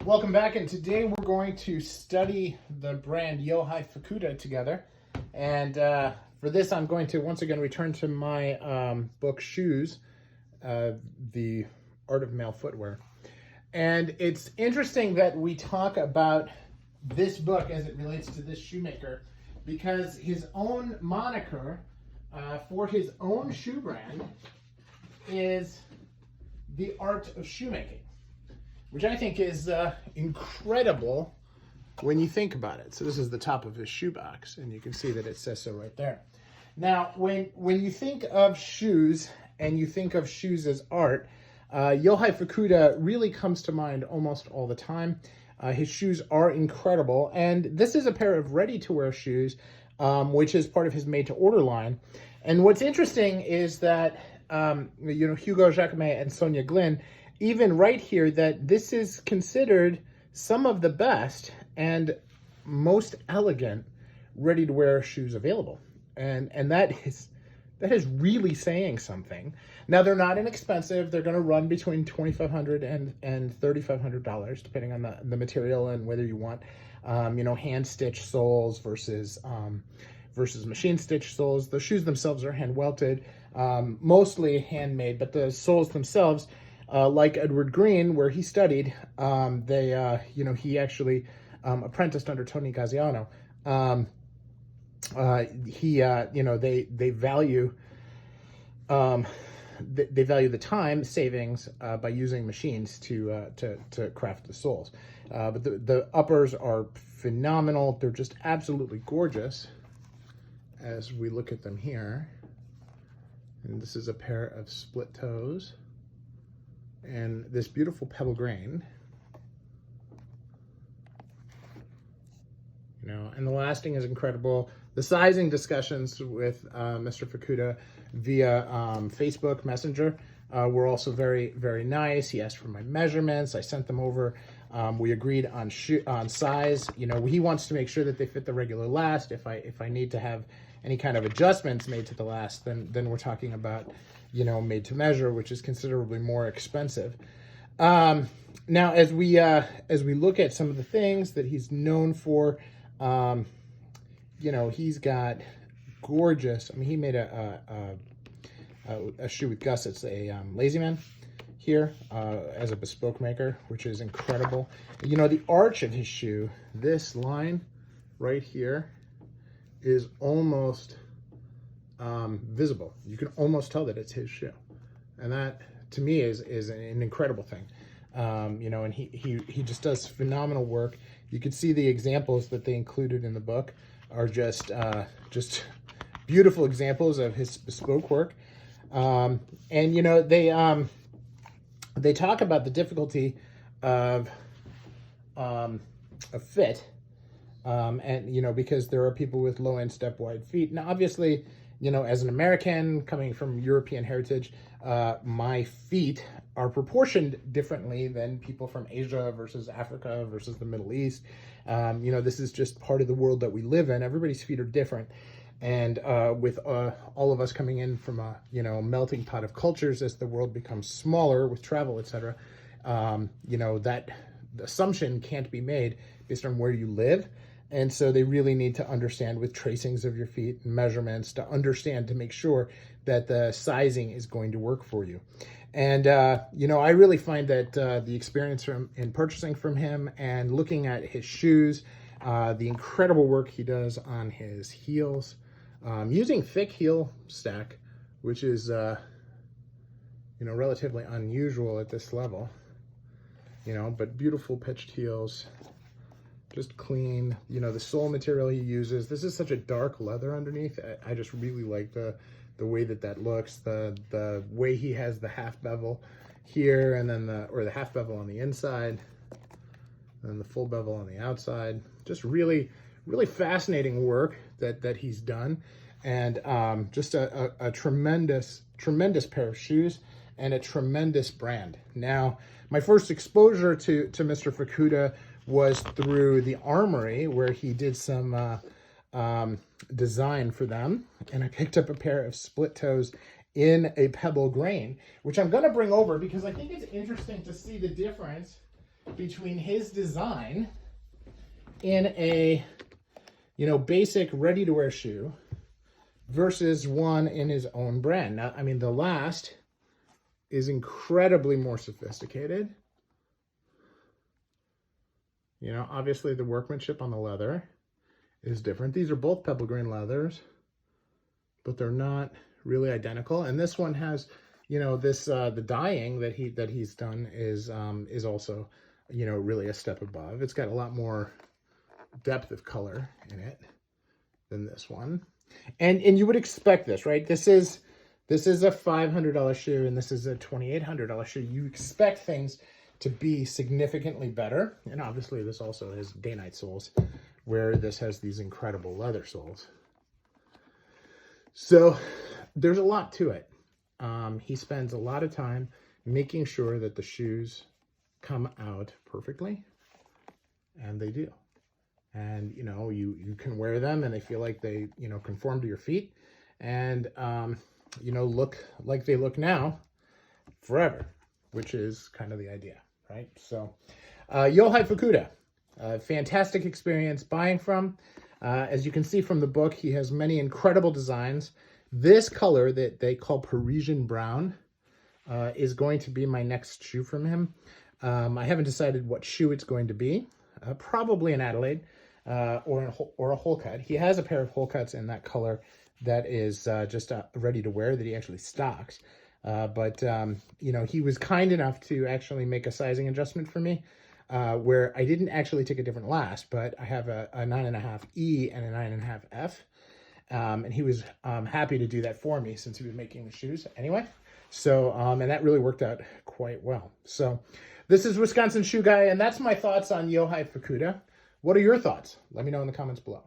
Welcome back, and today we're going to study the brand Yohei Fukuda together. And for this, I'm going to once again return to my book, Shoes, the Art of Male Footwear. And it's interesting that we talk about this book as it relates to this shoemaker, because his own moniker for his own shoe brand is the art of shoemaking, which I think is incredible when you think about it. So this is the top of his shoebox, and you can see that it says so right there. Now, when you think of shoes and you think of shoes as art, Yohei Fukuda really comes to mind almost all the time. His shoes are incredible, and this is a pair of ready-to-wear shoes, which is part of his made-to-order line. And what's interesting is that Hugo Jacquemet and Sonia Glynn even write here that this is considered some of the best and most elegant ready-to-wear shoes available, and that is really saying something. Now, they're not inexpensive. They're going to run between $2,500 and $3,500, depending on the material and whether you want hand-stitched soles versus machine-stitched soles. The shoes themselves are hand-welted, mostly handmade, but the soles themselves, like Edward Green, where he studied, he actually apprenticed under Tony Gaziano. They value the time savings by using machines to craft the soles. But the uppers are phenomenal. They're just absolutely gorgeous as we look at them here. And this is a pair of split toes and this beautiful pebble grain. And the lasting is incredible. The sizing discussions with Mr. Fukuda via Facebook Messenger were also very, very nice. He asked for my measurements. I sent them over. We agreed on size. He wants to make sure that they fit the regular last. If I need to have any kind of adjustments made to the last, then we're talking about made to measure, which is considerably more expensive. Now, as we look at some of the things that he's known for, he's got gorgeous. I mean, he made a shoe with gussets, a Lazy Man here as a bespoke maker, which is incredible. The arch of his shoe, this line right here, is almost visible. You can almost tell that it's his shoe, and that to me is an incredible thing. And he just does phenomenal work. You can see the examples that they included in the book are just beautiful examples of his bespoke work. They talk about the difficulty of fit, because there are people with low instep, wide feet. Now, obviously, as an American coming from European heritage, my feet are proportioned differently than people from Asia versus Africa versus the Middle East. This is just part of the world that we live in. Everybody's feet are different. And with all of us coming in from a melting pot of cultures as the world becomes smaller with travel, etc., that assumption can't be made based on where you live. And so they really need to understand with tracings of your feet and measurements to understand, to make sure that the sizing is going to work for you. And, I really find that the experience in purchasing from him and looking at his shoes, the incredible work he does on his heels, using thick heel stack, which is, relatively unusual at this level, but beautiful pitched heels. Just clean, the sole material he uses. This is such a dark leather underneath. I just really like the way that looks. The way he has the half bevel here, and then the half bevel on the inside, and the full bevel on the outside. Just really, really fascinating work that he's done, and just a tremendous pair of shoes and a tremendous brand. Now, my first exposure to Mr. Fukuda was through the Armoury, where he did some design for them, and I picked up a pair of split toes in a pebble grain, which I'm going to bring over because I think it's interesting to see the difference between his design in a, you know, basic ready-to-wear shoe versus one in his own brand. Now, I mean, the last is incredibly more sophisticated. You know, obviously the workmanship on the leather is different. These are both pebble grain leathers, but they're not really identical. And this one has, you know, this the dyeing that he's done is also, you know, really a step above. It's got a lot more depth of color in it than this one. And you would expect this, right? This is a $500 shoe and this is a $2,800 shoe. You expect things to be significantly better. And obviously this also is day-night soles, where this has these incredible leather soles. So there's a lot to it. He spends a lot of time making sure that the shoes come out perfectly, and they do. And, you know, you can wear them and they feel like they, you know, conform to your feet and, you know, look like they look now forever, which is kind of the idea, right? So, Yohei Fukuda, fantastic experience buying from. As you can see from the book, he has many incredible designs. This color that they call Parisian brown is going to be my next shoe from him. I haven't decided what shoe it's going to be. Probably an Adelaide or a hole cut. He has a pair of hole cuts in that color that is just ready to wear that he actually stocks. But you know, he was kind enough to actually make a sizing adjustment for me where I didn't actually take a different last, but I have a 9.5E and a 9.5F. And he was happy to do that for me since he was making the shoes anyway. So, and that really worked out quite well. So this is Wisconsin Shoe Guy, and that's my thoughts on Yohei Fukuda. What are your thoughts? Let me know in the comments below.